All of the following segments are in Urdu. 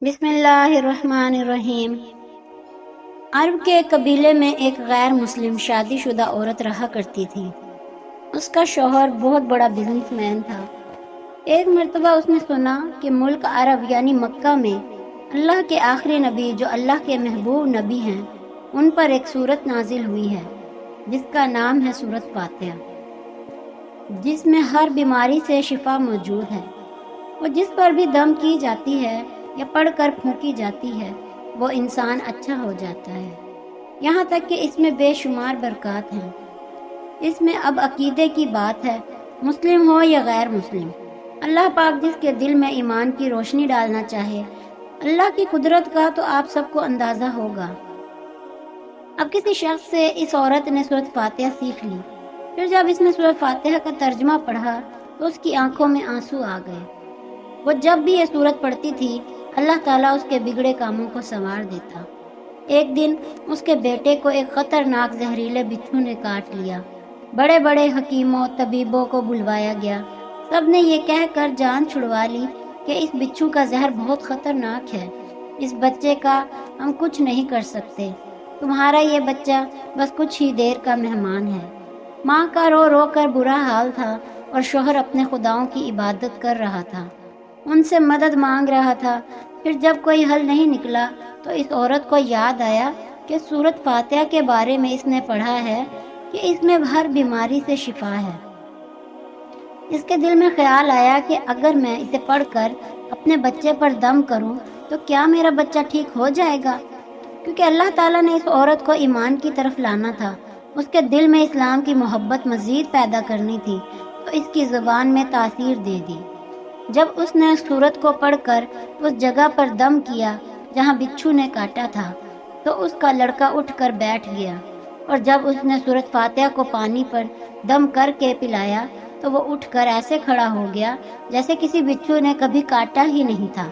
بسم اللہ الرحمن الرحیم۔ عرب کے ایک قبیلے میں ایک غیر مسلم شادی شدہ عورت رہا کرتی تھی۔ اس کا شوہر بہت بڑا بزنس مین تھا۔ ایک مرتبہ اس نے سنا کہ ملک عرب یعنی مکہ میں اللہ کے آخری نبی جو اللہ کے محبوب نبی ہیں ان پر ایک سورت نازل ہوئی ہے جس کا نام ہے سورت فاتحہ، جس میں ہر بیماری سے شفا موجود ہے۔ وہ جس پر بھی دم کی جاتی ہے یا پڑھ کر پھونکی جاتی ہے وہ انسان اچھا ہو جاتا ہے، یہاں تک کہ اس میں بے شمار برکات ہیں۔ اس میں اب عقیدے کی بات ہے، مسلم ہو یا غیر مسلم، اللہ پاک جس کے دل میں ایمان کی روشنی ڈالنا چاہے، اللہ کی قدرت کا تو آپ سب کو اندازہ ہوگا۔ اب کسی شخص سے اس عورت نے سورۃ فاتحہ سیکھ لی، پھر جب اس نے سورۃ فاتحہ کا ترجمہ پڑھا تو اس کی آنکھوں میں آنسو آ گئے۔ وہ جب بھی یہ سورت پڑھتی تھی اللہ تعالیٰ اس کے بگڑے کاموں کو سنوار دیتا۔ ایک دن اس کے بیٹے کو ایک خطرناک زہریلے بچھو نے کاٹ لیا۔ بڑے بڑے حکیموں طبیبوں کو بلوایا گیا، سب نے یہ کہہ کر جان چھڑوا لی کہ اس بچھو کا زہر بہت خطرناک ہے، اس بچے کا ہم کچھ نہیں کر سکتے، تمہارا یہ بچہ بس کچھ ہی دیر کا مہمان ہے۔ ماں کا رو رو کر برا حال تھا اور شوہر اپنے خداؤں کی عبادت کر رہا تھا، ان سے مدد مانگ رہا تھا۔ پھر جب کوئی حل نہیں نکلا تو اس عورت کو یاد آیا کہ سورۃ فاتحہ کے بارے میں اس نے پڑھا ہے کہ اس میں ہر بیماری سے شفا ہے۔ اس کے دل میں خیال آیا کہ اگر میں اسے پڑھ کر اپنے بچے پر دم کروں تو کیا میرا بچہ ٹھیک ہو جائے گا؟ کیونکہ اللہ تعالیٰ نے اس عورت کو ایمان کی طرف لانا تھا، اس کے دل میں اسلام کی محبت مزید پیدا کرنی تھی، تو اس کی زبان میں تاثیر دے دی۔ جب اس نے سورت کو پڑھ کر اس جگہ پر دم کیا جہاں بچھو نے کاٹا تھا تو اس کا لڑکا اٹھ کر بیٹھ گیا، اور جب اس نے سورت فاتحہ کو پانی پر دم کر کے پلایا تو وہ اٹھ کر ایسے کھڑا ہو گیا جیسے کسی بچھو نے کبھی کاٹا ہی نہیں تھا۔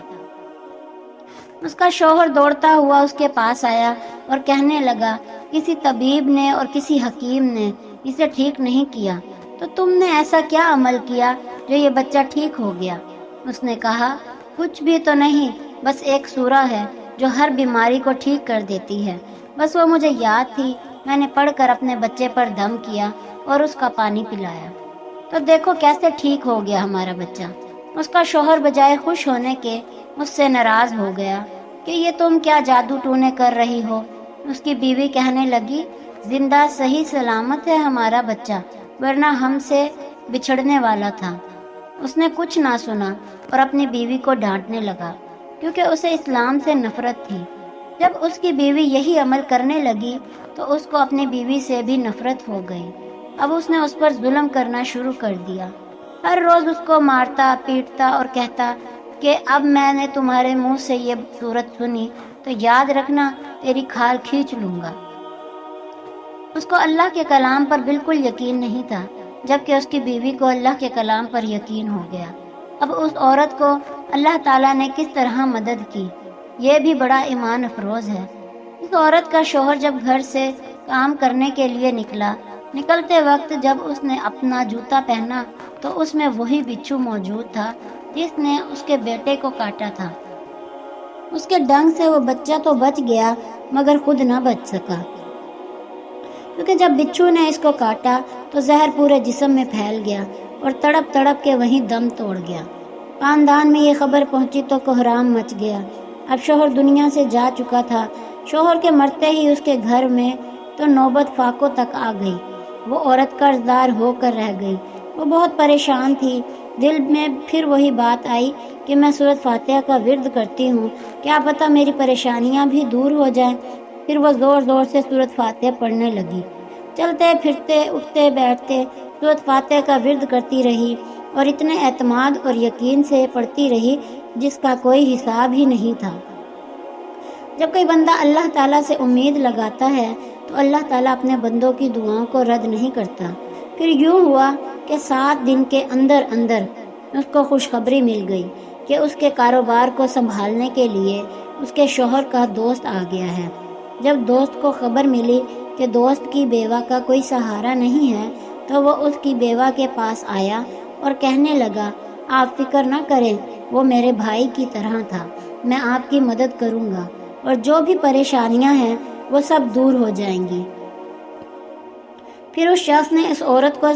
اس کا شوہر دوڑتا ہوا اس کے پاس آیا اور کہنے لگا، کسی طبیب نے اور کسی حکیم نے اسے ٹھیک نہیں کیا، تو تم نے ایسا کیا عمل کیا جو یہ بچہ ٹھیک ہو گیا؟ اس نے کہا، کچھ بھی تو نہیں، بس ایک سورہ ہے جو ہر بیماری کو ٹھیک کر دیتی ہے، بس وہ مجھے یاد تھی، میں نے پڑھ کر اپنے بچے پر دم کیا اور اس کا پانی پلایا، تو دیکھو کیسے ٹھیک ہو گیا ہمارا بچہ۔ اس کا شوہر بجائے خوش ہونے کے اس سے ناراض ہو گیا کہ یہ تم کیا جادو ٹونے کر رہی ہو۔ اس کی بیوی کہنے لگی، زندہ صحیح سلامت ہے ہمارا بچہ، ورنہ ہم سے بچھڑنے والا تھا۔ اس نے کچھ نہ سنا اور اپنی بیوی کو ڈانٹنے لگا کیونکہ اسے اسلام سے نفرت تھی۔ جب اس کی بیوی یہی عمل کرنے لگی تو اس کو اپنی بیوی سے بھی نفرت ہو گئی۔ اب اس نے اس پر ظلم کرنا شروع کر دیا، ہر روز اس کو مارتا پیٹتا اور کہتا کہ اب میں نے تمہارے منہ سے یہ صورت سنی تو یاد رکھنا تیری کھال کھینچ لوں گا۔ اس کو اللہ کے کلام پر بالکل یقین نہیں تھا، جبکہ اس کی بیوی کو اللہ کے کلام پر یقین ہو گیا۔ اب اس عورت کو اللہ تعالیٰ نے کس طرح مدد کی، یہ بھی بڑا ایمان افروز ہے۔ اس عورت کا شوہر جب گھر سے کام کرنے کے لیے نکلتے وقت جب اس نے اپنا جوتا پہنا تو اس میں وہی بچھو موجود تھا جس نے اس کے بیٹے کو کاٹا تھا۔ اس کے ڈنگ سے وہ بچہ تو بچ گیا مگر خود نہ بچ سکا، کیونکہ جب بچھو نے اس کو کاٹا تو زہر پورے جسم میں پھیل گیا اور تڑپ تڑپ کے وہیں دم توڑ گیا۔ خاندان میں یہ خبر پہنچی تو کوہرام مچ گیا۔ اب شوہر دنیا سے جا چکا تھا۔ شوہر کے مرتے ہی اس کے گھر میں تو نوبت فاقوں تک آ گئی۔ وہ عورت قرض دار ہو کر رہ گئی۔ وہ بہت پریشان تھی۔ دل میں پھر وہی بات آئی کہ میں سورۃ فاتحہ کا ورد کرتی ہوں، کیا پتہ میری پریشانیاں بھی دور ہو جائیں۔ پھر وہ زور زور سے سورۃ فاتحہ پڑھنے لگی، چلتے پھرتے اٹھتے بیٹھتے سورۃ فاتحہ کا ورد کرتی رہی اور اتنے اعتماد اور یقین سے پڑھتی رہی جس کا کوئی حساب ہی نہیں تھا۔ جب کوئی بندہ اللہ تعالیٰ سے امید لگاتا ہے تو اللہ تعالیٰ اپنے بندوں کی دعاؤں کو رد نہیں کرتا۔ پھر یوں ہوا کہ 7 دن کے اندر اس کو خوشخبری مل گئی کہ اس کے کاروبار کو سنبھالنے کے لیے اس کے شوہر کا دوست آ گیا ہے۔ جب دوست کو خبر ملی کہ دوست کی بیوہ کا کوئی سہارا نہیں ہے تو وہ اس کی بیوہ کے پاس آیا اور کہنے لگا، آپ فکر نہ کریں، وہ میرے بھائی کی طرح تھا، میں آپ کی مدد کروں گا اور جو بھی پریشانیاں ہیں وہ سب دور ہو جائیں گی۔ پھر اس شخص نے اس عورت کو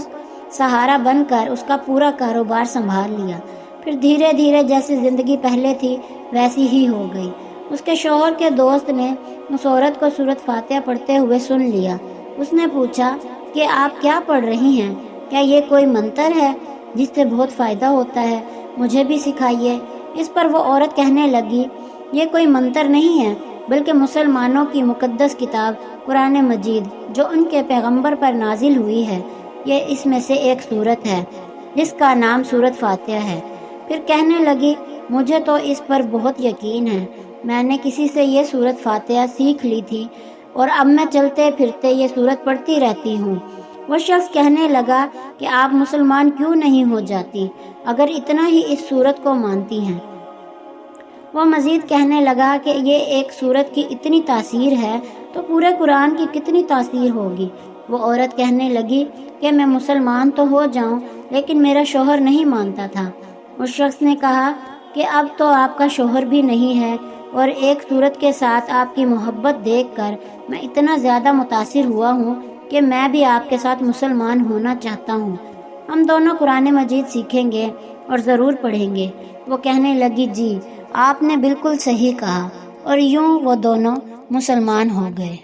سہارا بن کر اس کا پورا کاروبار سنبھال لیا۔ پھر دھیرے دھیرے جیسی زندگی پہلے تھی ویسی ہی ہو گئی۔ اس کے شوہر کے دوست نے اس عورت کو سورۃ فاتحہ پڑھتے ہوئے سن لیا۔ اس نے پوچھا کہ آپ کیا پڑھ رہی ہیں؟ کیا یہ کوئی منتر ہے جس سے بہت فائدہ ہوتا ہے؟ مجھے بھی سکھائیے۔ اس پر وہ عورت کہنے لگی، یہ کوئی منتر نہیں ہے بلکہ مسلمانوں کی مقدس کتاب قرآن مجید جو ان کے پیغمبر پر نازل ہوئی ہے، یہ اس میں سے ایک سورت ہے جس کا نام سورۃ فاتحہ ہے۔ پھر کہنے لگی، مجھے تو اس پر بہت یقین ہے، میں نے کسی سے یہ سورۃ فاتحہ سیکھ لی تھی اور اب میں چلتے پھرتے یہ سورت پڑھتی رہتی ہوں۔ وہ شخص کہنے لگا کہ آپ مسلمان کیوں نہیں ہو جاتی اگر اتنا ہی اس سورت کو مانتی ہیں؟ وہ مزید کہنے لگا کہ یہ ایک سورت کی اتنی تاثیر ہے تو پورے قرآن کی کتنی تاثیر ہوگی۔ وہ عورت کہنے لگی کہ میں مسلمان تو ہو جاؤں لیکن میرا شوہر نہیں مانتا تھا۔ اس شخص نے کہا کہ اب تو آپ کا شوہر بھی نہیں ہے اور ایک سورت کے ساتھ آپ کی محبت دیکھ کر میں اتنا زیادہ متاثر ہوا ہوں کہ میں بھی آپ کے ساتھ مسلمان ہونا چاہتا ہوں۔ ہم دونوں قرآن مجید سیکھیں گے اور ضرور پڑھیں گے۔ وہ کہنے لگی، جی آپ نے بالکل صحیح کہا، اور یوں وہ دونوں مسلمان ہو گئے۔